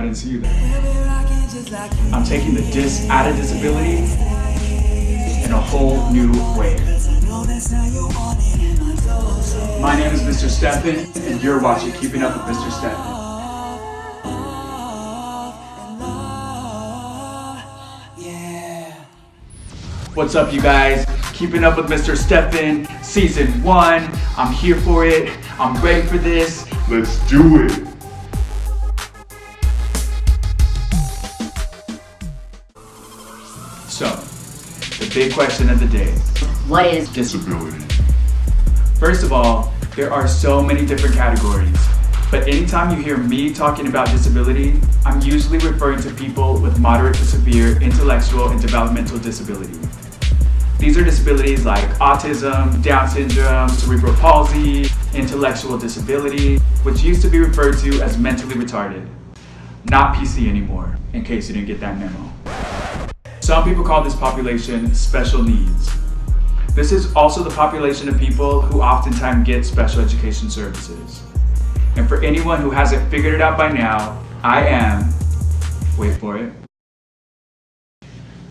I didn't see you there. I'm taking the dis out of disability in a whole new way. My name is Mr. Stephen, and you're watching Keeping Up with Mr. Stephen. What's up, you guys? Keeping Up with Mr. Stephen, Season 1. I'm here for it. I'm ready for this. Let's do it. So, the big question of the day. What is disability? First of all, there are so many different categories. But anytime you hear me talking about disability, I'm usually referring to people with moderate to severe intellectual and developmental disability. These are disabilities like autism, Down syndrome, cerebral palsy, intellectual disability, which used to be referred to as mentally retarded. Not PC anymore, in case you didn't get that memo. Some people call this population special needs. This is also the population of people who oftentimes get special education services. And for anyone who hasn't figured it out by now, I am, wait for it,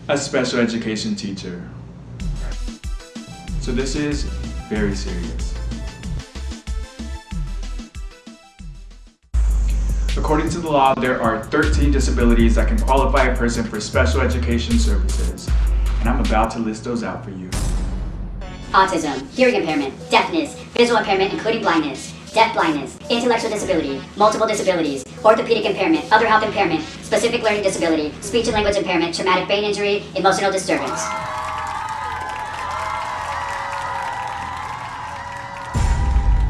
a special education teacher. So this is very serious. According to the law, there are 13 disabilities that can qualify a person for special education services. And I'm about to list those out for you. autism, hearing impairment, deafness, visual impairment including blindness, Deaf-Blindness, intellectual disability, multiple disabilities, orthopedic impairment, other health impairment, specific learning disability, speech and language impairment, traumatic brain injury, emotional disturbance.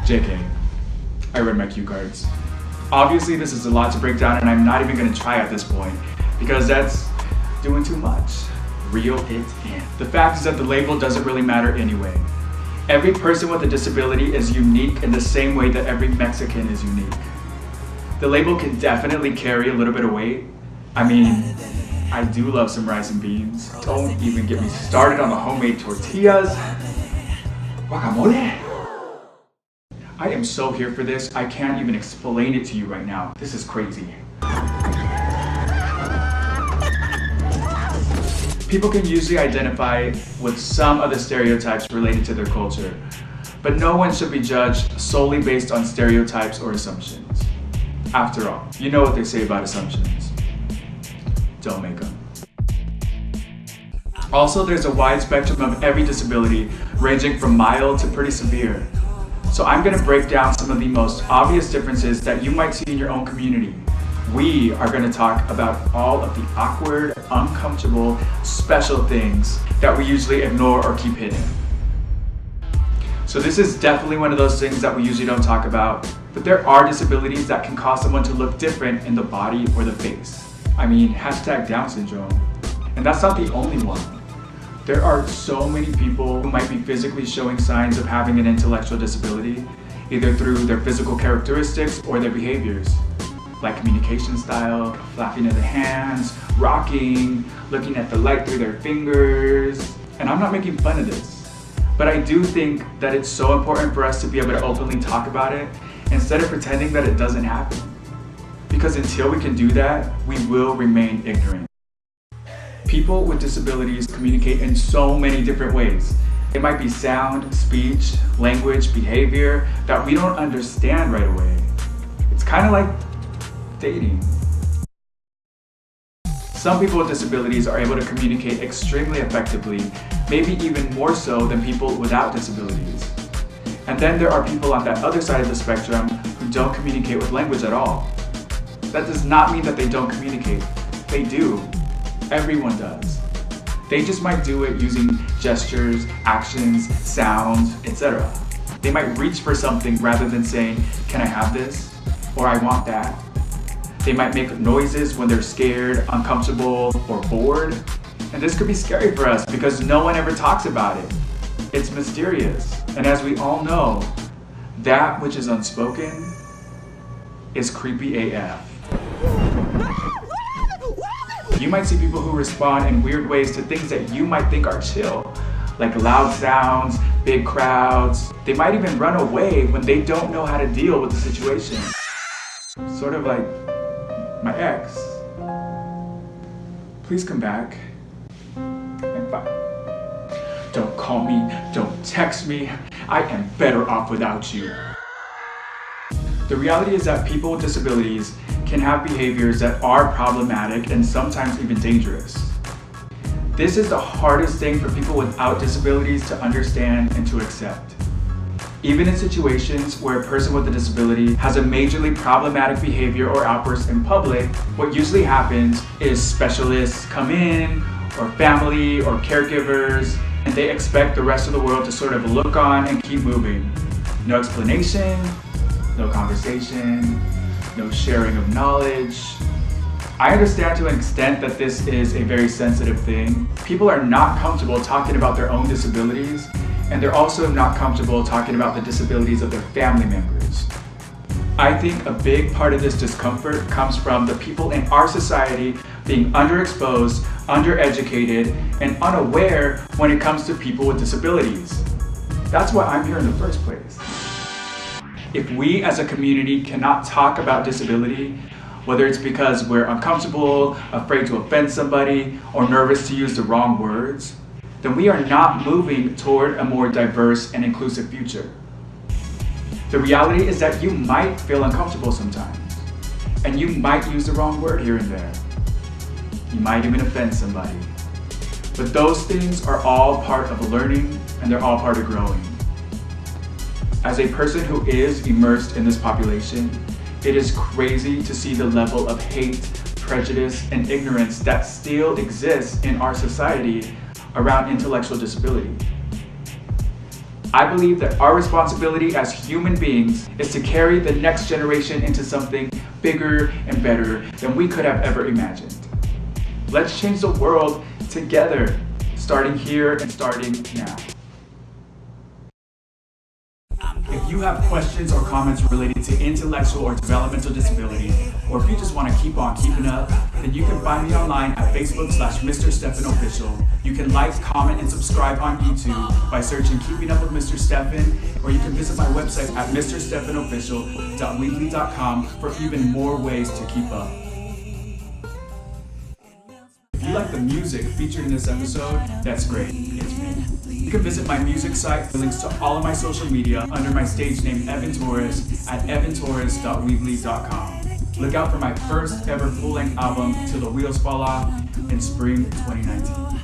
JK, I read my cue cards. Obviously this is a lot to break down and I'm not even going to try at this point because that's doing too much. Reel it in. The fact is that the label doesn't really matter anyway. Every person with a disability is unique in the same way that every Mexican is unique. The label can definitely carry a little bit of weight. I mean, I do love some rice and beans. Don't even get me started on the homemade tortillas. Guacamole. I am so here for this, I can't even explain it to you right now. This is crazy. People can usually identify with some of the stereotypes related to their culture, but no one should be judged solely based on stereotypes or assumptions. After all, you know what they say about assumptions. Don't make them. Also, there's a wide spectrum of every disability, ranging from mild to pretty severe. So I'm going to break down some of the most obvious differences that you might see in your own community. We are going to talk about all of the awkward, uncomfortable, special things that we usually ignore or keep hidden. So this is definitely one of those things that we usually don't talk about, but there are disabilities that can cause someone to look different in the body or the face. I mean, hashtag Down syndrome. And that's not the only one. There are so many people who might be physically showing signs of having an intellectual disability, either through their physical characteristics or their behaviors, like communication style, flapping of the hands, rocking, looking at the light through their fingers. And I'm not making fun of this, but I do think that it's so important for us to be able to openly talk about it instead of pretending that it doesn't happen. Because until we can do that, we will remain ignorant. People with disabilities communicate in so many different ways. It might be sound, speech, language, behavior that we don't understand right away. It's kind of like dating. Some people with disabilities are able to communicate extremely effectively, maybe even more so than people without disabilities. And then there are people on that other side of the spectrum who don't communicate with language at all. That does not mean that they don't communicate. They do. Everyone does. They just might do it using gestures, actions, sounds, etc. They might reach for something rather than saying, "Can I have this?" or "I want that." They might make noises when they're scared, uncomfortable, or bored. And this could be scary for us because no one ever talks about it. It's mysterious. And as we all know, that which is unspoken is creepy AF. You might see people who respond in weird ways to things that you might think are chill, like loud sounds, big crowds. They might even run away when they don't know how to deal with the situation. Sort of like my ex. Please come back. And bye. Don't call me, don't text me. I am better off without you. The reality is that people with disabilities can have behaviors that are problematic and sometimes even dangerous. This is the hardest thing for people without disabilities to understand and to accept. Even in situations where a person with a disability has a majorly problematic behavior or outburst in public, what usually happens is specialists come in, or family or caregivers, and they expect the rest of the world to sort of look on and keep moving. No explanation, no conversation, no sharing of knowledge. I understand to an extent that this is a very sensitive thing. People are not comfortable talking about their own disabilities, and they're also not comfortable talking about the disabilities of their family members. I think a big part of this discomfort comes from the people in our society being underexposed, undereducated, and unaware when it comes to people with disabilities. That's why I'm here in the first place. If we as a community cannot talk about disability, whether it's because we're uncomfortable, afraid to offend somebody, or nervous to use the wrong words, then we are not moving toward a more diverse and inclusive future. The reality is that you might feel uncomfortable sometimes, and you might use the wrong word here and there. You might even offend somebody. But those things are all part of learning, and they're all part of growing. As a person who is immersed in this population, it is crazy to see the level of hate, prejudice, and ignorance that still exists in our society around intellectual disability. I believe that our responsibility as human beings is to carry the next generation into something bigger and better than we could have ever imagined. Let's change the world together, starting here and starting now. If you have questions or comments related to intellectual or developmental disability, or if you just want to keep on keeping up, then you can find me online at Facebook/Mr. Stephan Official. You can like, comment, and subscribe on YouTube by searching Keeping Up with Mr. Stephan, or you can visit my website at mrstephanofficial.weebly.com for even more ways to keep up. If you like the music featured in this episode, that's great. It's me. You can visit my music site for links to all of my social media under my stage name Evan Torres at evantorres.weebly.com. Look out for my first ever full-length album, Till the Wheels Fall Off, in spring 2019.